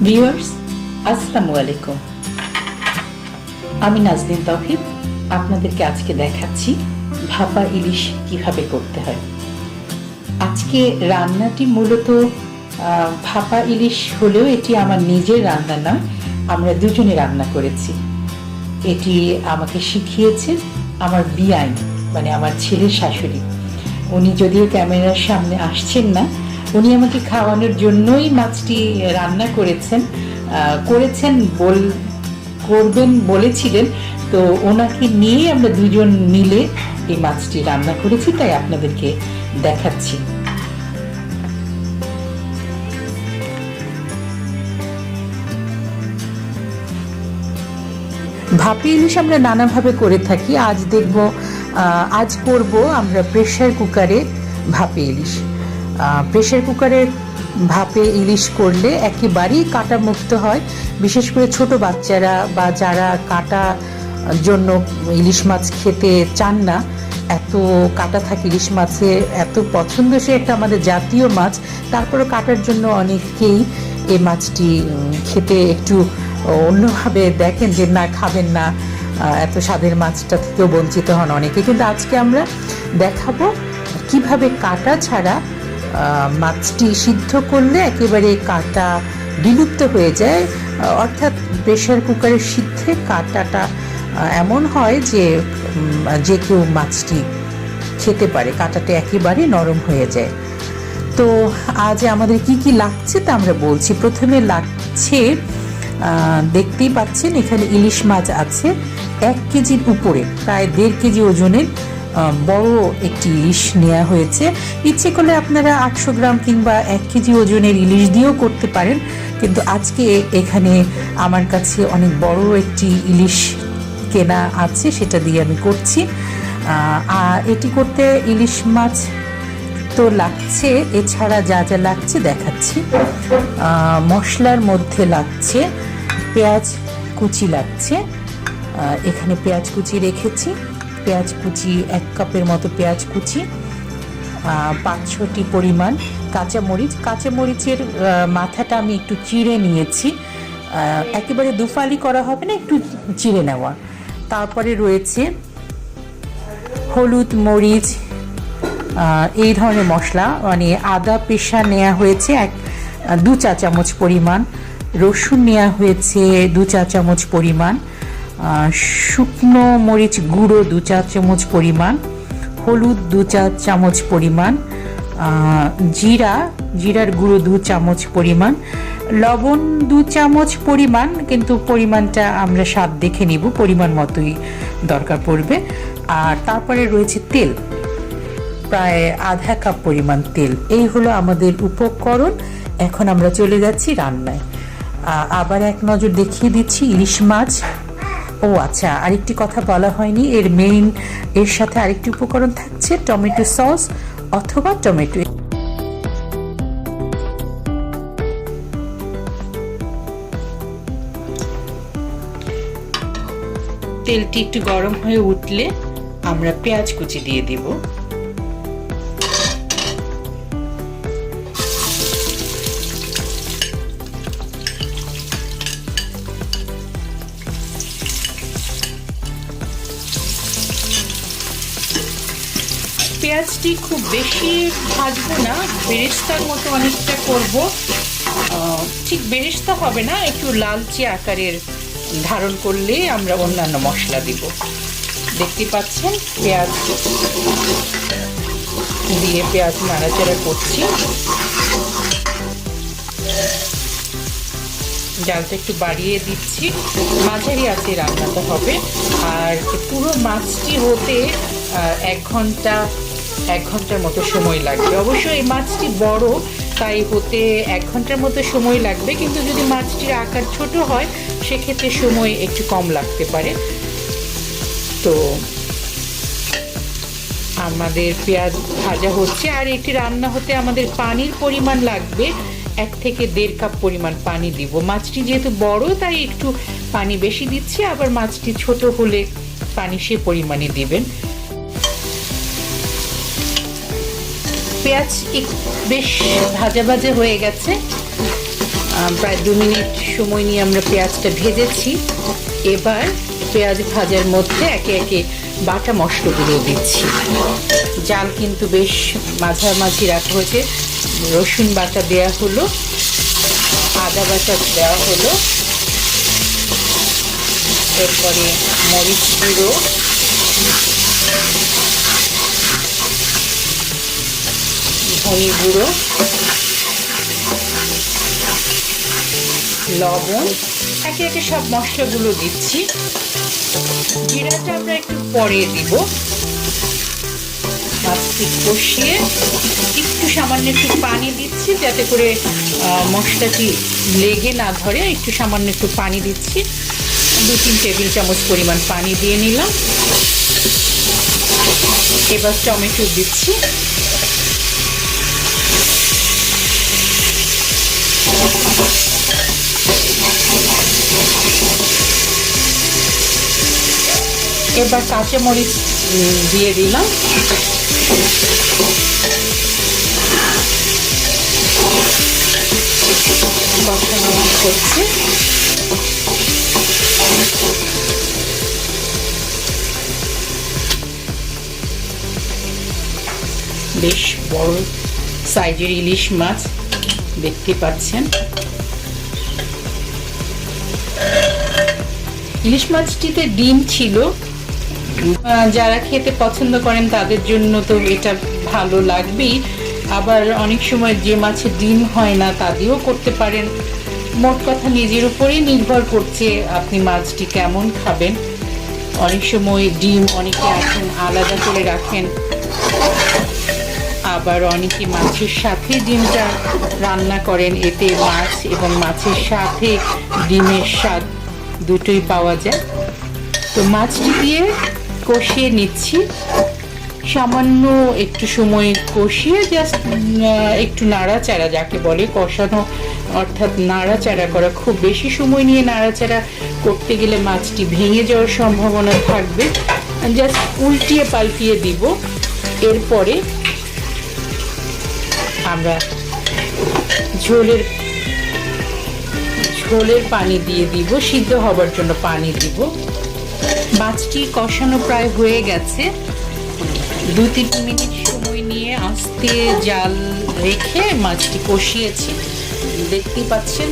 Viewers, আসসালামু আলাইকুম। আমি নাজনীন তৌহিদ আপনাদেরকে আজকে দেখাচ্ছি ভাপা ইলিশ কিভাবে করতে হয়। আজকে রান্নাটি মূলত ভাপা ইলিশ হলেও এটি আমার নিজের রান্না নয়, আমরা দুজনে রান্না করেছি। এটি আমাকে শিখিয়েছেন আমার বিআইন, মানে আমার ছেলের শাশুড়ি। উনি যদিও ক্যামেরার সামনে আসছেন না, উনি আমাকে খাওয়ানোর জন্যই মাছটি রান্না করবেন বলেছিলেন। তো ওনাকে নিয়ে আমরা দুজন মিলে এই মাছটি রান্না করেছি, তাই আপনাদেরকে দেখাচ্ছি। ভাপা ইলিশ আমরা নানাভাবে করে থাকি। আজ করব আমরা প্রেসার কুকারে ভাপে ইলিশ। প্রেসার কুকারে ভাপে ইলিশ করলে একেবারেই কাঁটা মুক্ত হয়। বিশেষ করে ছোট বাচ্চারা বা যারা কাঁটা জন্য ইলিশ মাছ খেতে চান না, এত কাঁটা থাকে ইলিশ মাছে, এত পছন্দসই একটা আমাদের জাতীয় মাছ, তারপরে কাটার জন্য অনেকেই এই মাছটি খেতে একটু অন্যভাবে দেখেন যে না, খাবেন না, এত স্বাদের মাছটা থেকেও বঞ্চিত হন অনেকে। কিন্তু আজকে আমরা দেখাবো কিভাবে কাঁটা ছাড়া মাছটি সিদ্ধ করলে একেবারে কাঁটা বিলুপ্ত হয়ে যায়। অর্থাৎ প্রেসার কুকারের সিদ্ধে কাঁটাটা এমন হয় যে কেউ মাছটি খেতে পারে, কাঁটাটা একেবারে নরম হয়ে যায়। তো আজ আমাদের কি কি লাগছে তা আমরা বলছি। প্রথমে লাগছে, দেখতেই পাচ্ছেন এখানে ইলিশ মাছ আছে 1 কেজির উপরে, প্রায় 1.5 কেজি ওজনের বড় একটি ইলিশ নেওয়া হয়েছে। ইচ্ছে করলে আপনারা 800 গ্রাম কিংবা 1 কেজি ওজনের ইলিশ দিয়েও করতে পারেন, কিন্তু আজকে এখানে আমার কাছে অনেক বড় একটি ইলিশ কেনা আছে, সেটা দিয়ে আমি করছি। আর এটি করতে ইলিশ মাছ তো লাগছে, এছাড়া যা যা লাগছে দেখাচ্ছি। মশলার মধ্যে লাগছে পেঁয়াজ কুচি লাগছে, এখানে পেঁয়াজ কুচি রেখেছি। পেঁয়াজ কুচি 1 কাপের মতো পেঁয়াজ কুচি, 5-6টি পরিমাণ কাঁচামরিচের মাথাটা আমি একটু চিড়ে নিয়েছি, একেবারে দুফালি করা হবে না, একটু চিড়ে নেওয়া। তারপরে রয়েছে হলুদ, মরিচ, এই ধরনের মশলা, মানে আদা পেশা নেওয়া হয়েছে 2 চা চামচ পরিমাণ, রসুন নেওয়া হয়েছে 2 চা চামচ পরিমাণ, শুকনো মরিচ গুঁড়ো 2 চা চামচ পরিমাণ, হলুদ 2 চা চামচ পরিমাণ, জিরার গুঁড়ো 2 চামচ পরিমাণ, লবণ 2 চামচ পরিমাণ, কিন্তু পরিমাণটা আমরা স্বাদ দেখে নিব, পরিমাণ মতোই দরকার পড়বে। আর তারপরে রয়েছে তেল, প্রায় আধা কাপ পরিমাণ তেল। এই হলো আমাদের উপকরণ। এখন আমরা চলে যাচ্ছি রান্নায়। আবার এক নজর দেখিয়ে দিচ্ছি ইলিশ মাছ। ও আচ্ছা, আরেকটি কথা বলা হয়নি, এর সাথে আরেকটি উপকরণ থাকছে টমেটো সস অথবা টমেটো। তেলটি একটু গরম হয়ে উঠলে আমরা পেঁয়াজ কুচি দিয়ে দিব। পেঁয়াজটি খুব বেশি ভাজবো না, বেরেস্তার মতো অনেকটা করব, ঠিক বেরেস্তা হবে না, একটু লালচে আকারের ধারণ করলে আমরা অন্যান্য মশলা দিব। দেখতে পাচ্ছেন পেঁয়াজ দিয়ে পেঁয়াজ নাড়াচাড়া করছি। জালটা একটু বাড়িয়ে দিচ্ছি, মাঝারি আঁচে রান্নাটা হবে। আর পুরো মাছটি হতে 1 ঘন্টার মতো সময় লাগবে। অবশ্যই এই মাছটি বড়, তাই হতে 1 ঘন্টার মতো সময় লাগবে, কিন্তু যদি মাছটির আকার ছোট হয় সেক্ষেত্রে সময় একটু কম লাগতে পারে। তো আমাদের পেঁয়াজ ভাজা হচ্ছে, আর এটি রান্না হতে আমাদের পানির পরিমাণ লাগবে 1 থেকে 1.5 কাপ পরিমাণ পানি দিব। মাছটি যেহেতু বড় তাই একটু পানি বেশি দিচ্ছি, আবার মাছটি ছোট হলে পানি সে পরিমাণে দিবেন। পেঁয়াজ বেশ ভাজা ভাজা হয়ে গেছে, প্রায় 2 মিনিট সময় নিয়ে আমরা পেঁয়াজটা ভেজেছি। এবার পেঁয়াজ ভাজার মধ্যে একে একে বাটা মশলাগুলো দিচ্ছি। জাল কিন্তু বেশ মাঝামাঝি রাখা হয়েছে। রসুন বাটা দেওয়া হলো, আদা বাটা দেওয়া হলো, এরপরে মরিচ গুঁড়ো, ধনে গুঁড়ো, লবণ, একে একে সব মশলাগুলো দিচ্ছি। জিরাটা আমরা একটু পরে দিব। মাছটি কষিয়ে একটু সামান্য একটু পানি দিচ্ছি যাতে করে মশলাটি লেগে না ধরে। একটু সামান্য একটু পানি দিচ্ছি, 2-3 টেবিল চামচ পরিমাণ পানি দিয়ে নিলাম। এবার টমেটো দিচ্ছি। এবার কাঁচামরিচ দিয়ে দিলাম। কষানো হচ্ছে। বেশ বড় সাইজের ইলিশ মাছ দেখতে পাচ্ছেন। ইলিশ মাছটিতে ডিম ছিল। যারা খেতে পছন্দ করেন তাদের জন্য তো এটা ভালো লাগবেই। আবার অনেক সময় যে মাছে ডিম হয় না তা দিয়েও করতে পারেন। মোট কথা নিজের উপরেই নির্ভর করছে আপনি মাছটি কেমন খাবেন। অনেক সময় ডিম অনেকে আছেন আলাদা করে রাখেন, আবার অনেকে মাছের সাথে ডিমটা রান্না করেন। এতে মাছ এবং মাছের সাথে ডিমের স্বাদ দুটোই পাওয়া যায়। তো মাছটি দিয়ে কষিয়ে নিচ্ছি। সামান্য একটু সময় কষিয়ে জাস্ট একটু নাড়াচাড়া, যাকে বলে কষানো অর্থাৎ নাড়াচাড়া করা। খুব বেশি সময় নিয়ে নাড়াচাড়া করতে গেলে মাছটি ভেঙে যাওয়ার সম্ভাবনা থাকবে। জাস্ট উল্টিয়ে পাল্টিয়ে দিব। এরপরে আমরা ঝোলের পানি দিয়ে দিব, সিদ্ধ হবার জন্য পানি দিব। মাছটি কষানো প্রায় হয়ে গেছে। 2-3 মিনিট সময় নিয়ে আস্তে জাল রেখে মাছটি কষিয়েছি। দেখতে পাচ্ছেন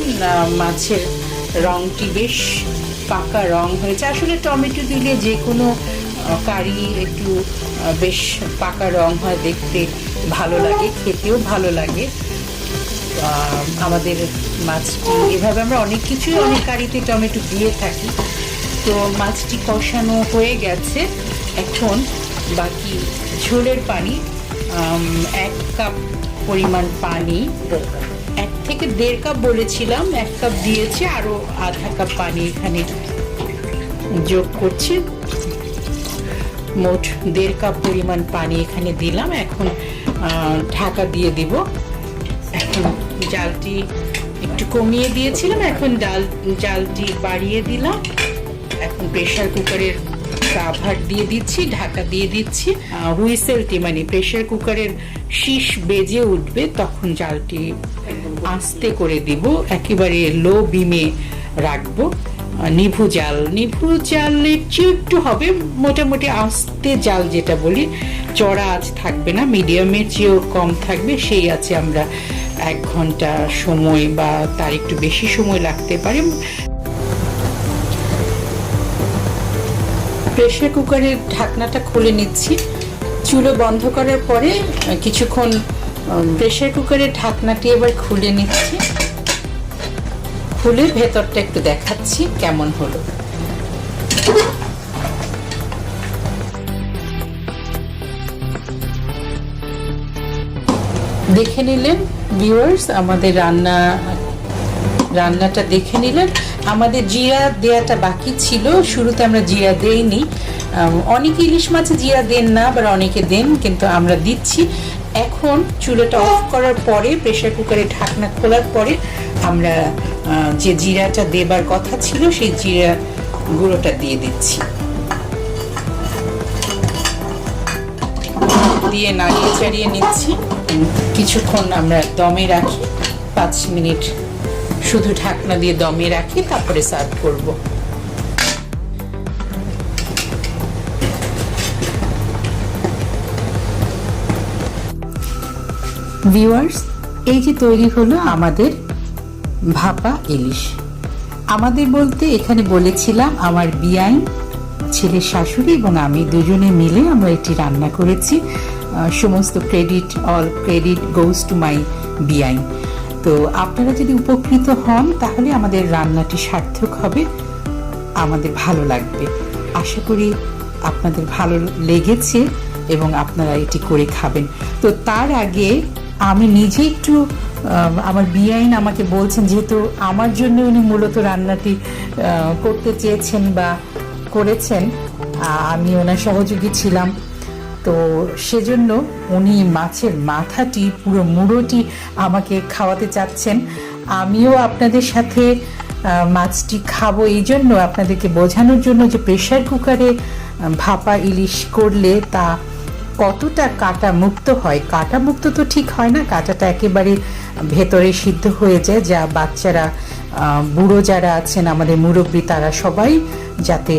মাছের রংটি বেশ পাকা রং হয়েছে। আসলে টমেটো দিলে যে কোনো কারি একটু বেশ পাকা রং হয়, দেখতে ভালো লাগে, খেতেও ভালো লাগে। আমাদের মাছটি এভাবে আমরা অনেক কিছুই অনেক কারিতে টমেটো দিয়ে থাকি। তো মাছটি কষানো হয়ে গেছে। এখন বাকি ঝোলের পানি, 1 কাপ পরিমাণ পানি, 1 থেকে 1.5 কাপ বলেছিলাম, 1 কাপ দিয়েছি, আরও আধা কাপ পানি এখানে যোগ করছি। মোট 1.5 কাপ পরিমাণ পানি এখানে দিলাম। এখন ঢাকা দিয়ে দিব। এখন জালটি একটু কমিয়ে দিয়েছিলাম, এখন জালটি বাড়িয়ে দিলাম। এখন প্রেসার কুকারের কাভার দিয়ে দিচ্ছি, ঢাকা দিয়ে দিচ্ছি। হুইসেলটি মানে প্রেসার কুকারের শীষ বেজে উঠবে তখন জালটি আস্তে করে দিব, একেবারে লো বিমে রাখবো। নিভু জালের চেয়ে একটু হবে, মোটামুটি আস্তে জাল যেটা বলি, চড়া আঁচ থাকবে না, মিডিয়ামের চেয়েও কম থাকবে। সেই আছে আমরা 1 ঘন্টা সময় বা তার একটু বেশি সময় লাগতে পারে। প্রেসার কুকারের ঢাকনাটা খুলে নিচ্ছি। চুলো বন্ধ করার পরে কিছুক্ষণ প্রেসার কুকারের ঢাকনাটি এবার খুলে নিচ্ছি। খুলে ভেতরটা একটু দেখাচ্ছি কেমন হলো। দেখে নিলেন ভিউয়ার্স, আমাদের রান্নাটা দেখে নিলেন। আমাদের জিরা দেওয়াটা বাকি ছিল, শুরুতে আমরা জিরা দেইনি। অনেকে ইলিশ মাছে জিরা দেন না, আবার অনেকে দেন, কিন্তু আমরা দিচ্ছি। এখন চুলাটা অফ করার পরে, প্রেসার কুকারের ঢাকনা খোলার পরে আমরা যে জিরাটা দেবার কথা ছিল সেই জিরা গুঁড়োটা দিয়ে দিচ্ছি। দিয়ে নাড়িয়ে চাড়িয়ে নিচ্ছি। কিছুক্ষণ আমরা দমে রাখি, 5 মিনিট শুধু ঢাকনা দিয়ে দমে রাখি, তারপরে সার্ভ করব। ভিউয়ার্স, এই যে তৈরি হলো আমাদের ভাপা ইলিশ। আমাদের বলতে এখানে বলেছিলাম আমার বিয়াইন, ছেলের শাশুড়ি এবং আমি দুজনে মিলে আমরা এটি রান্না করেছি। সমস্ত all credit goes to my বিয়াইন। তো আপনারা যদি উপকৃত হন তাহলে আমাদের রান্নাটি সার্থক হবে, আমাদের ভালো লাগবে। আশা করি আপনাদের ভালো লেগেছে এবং আপনারা এটি করে খাবেন। তো তার আগে আমি নিজে একটু, আমার বিয়াইন আমাকে বলছেন, যেহেতু আমার জন্য উনি মূলত রান্নাটি করতে চেয়েছেন বা করেছেন, আমি ওনার সহযোগী ছিলাম, তো সেজন্য উনি মাছের মাথাটি পুরো মুড়োটি আমাকে খাওয়াতে চাচ্ছেন। আমিও আপনাদের সাথে মাছটি খাবো, এই জন্য আপনাদেরকে বোঝানোর জন্য যে প্রেসার কুকারে ভাপা ইলিশ করলে তা কতটা কাটা মুক্ত হয়। কাটা মুক্ত তো ঠিক হয় না, কাটাটা একেবারে ভেতরে সিদ্ধ হয়ে যায়, যা বাচ্চারা, বুড়ো যারা আছেন, আমাদের মুরব্বী, তারা সবাই যাতে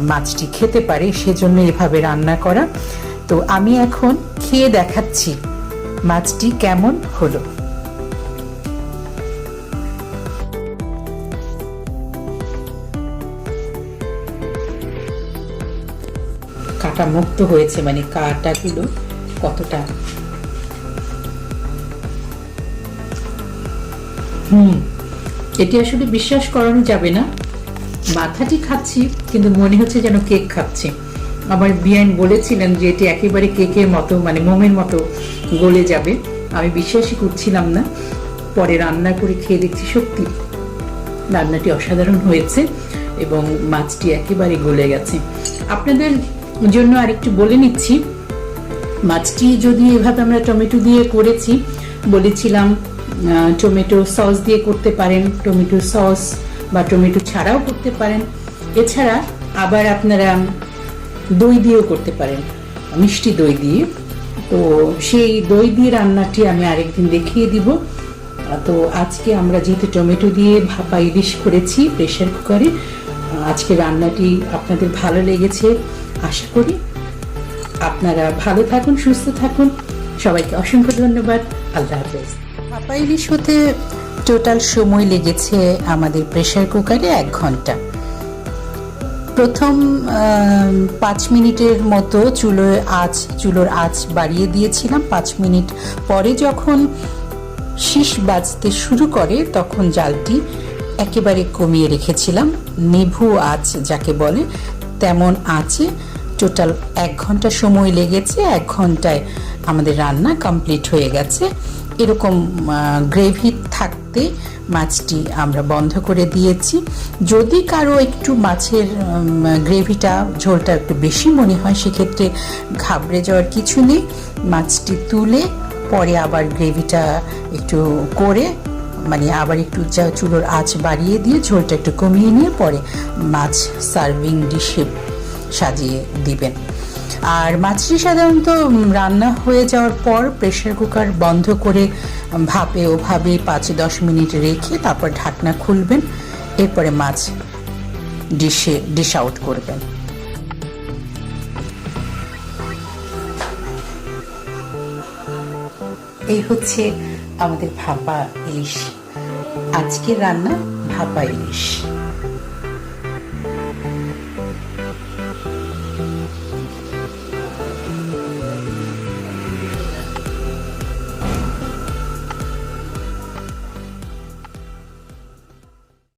মাছটি খেতে পারে সেজন্য এভাবে রান্না করা। তো আমি এখন খেয়ে দেখাচ্ছি মাছটি কেমন হলো। কাটা মুক্ত হয়েছে, মানে কাটাগুলো কতটা, এটি আসলে বিশ্বাস করানো যাবে না। মাথাটি খাচ্ছি কিন্তু মনে হচ্ছে যেন কেক খাচ্ছি। আমার বিয়ান বলেছিলেন যে এটি একেবারে কেকের মতো, মানে মোমের মতো গলে যাবে। আমি বিশ্বাসই করছিলাম না, পরে রান্না করে খেয়ে দেখছি সত্যি রান্নাটি অসাধারণ হয়েছে এবং মাছটি একেবারে গলে গেছে। আপনাদের জন্য আরেকটু বলে নিচ্ছি, মাছটি যদি এভাবে আমরা টমেটো দিয়ে করেছি, বলেছিলাম টমেটো সস দিয়ে করতে পারেন, টমেটো সস বা টমেটো ছাড়াও করতে পারেন। এছাড়া আবার আপনারা দই দিয়েও করতে পারেন, মিষ্টি দই দিয়ে। তো সেই দই দিয়ে রান্নাটি আমি আরেকদিন দেখিয়ে দিব। তো আজকে আমরা যেহেতু টমেটো দিয়ে ভাপা ইলিশ করেছি প্রেসার কুকারে, আজকে রান্নাটি আপনাদের ভালো লেগেছে আশা করি। আপনারা ভালো থাকুন, সুস্থ থাকুন, সবাইকে অসংখ্য ধন্যবাদ। আল্লাহ হাফেজ। ভাপা ইলিশ হতে টোটাল সময় লেগেছে আমাদের প্রেসার কুকারে 1 ঘন্টা। প্রথম 5 মিনিটের মতো চুলোর আঁচ বাড়িয়ে দিয়েছিলাম। 5 মিনিট পরে যখন শীষ বাজতে শুরু করে তখন জালটি একেবারে কমিয়ে রেখেছিলাম, নিভু আঁচ যাকে বলে, তেমন আঁচে টোটাল 1 ঘন্টা সময় লেগেছে। 1 ঘন্টায় আমাদের রান্না কমপ্লিট হয়ে গেছে। এরকম গ্রেভি থাকতে মাছটি আমরা বন্ধ করে দিয়েছি। যদি কারো একটু মাছের গ্রেভিটা, ঝোলটা একটু বেশি মনে হয়, সেক্ষেত্রে ঘাবড়ে যাওয়ার কিছু নেই। মাছটি তুলে পরে আবার গ্রেভিটা একটু করে, মানে আবার একটু চুলোর আঁচ বাড়িয়ে দিয়ে ঝোলটা একটু কমিয়ে নিয়ে পরে মাছ সার্ভিং ডিশে সাজিয়ে দিবেন। আর মাছটি সাধারণত রান্না হয়ে যাওয়ার পর প্রেসার কুকার বন্ধ করে ভাপে ওভাবে 5-10 মিনিট রেখে তারপর ঢাকনা খুলবেন, এরপরে মাছ ডিশ আউট করবেন। এই হচ্ছে আমাদের ভাপা ইলিশ, আজকের রান্না ভাপা ইলিশ।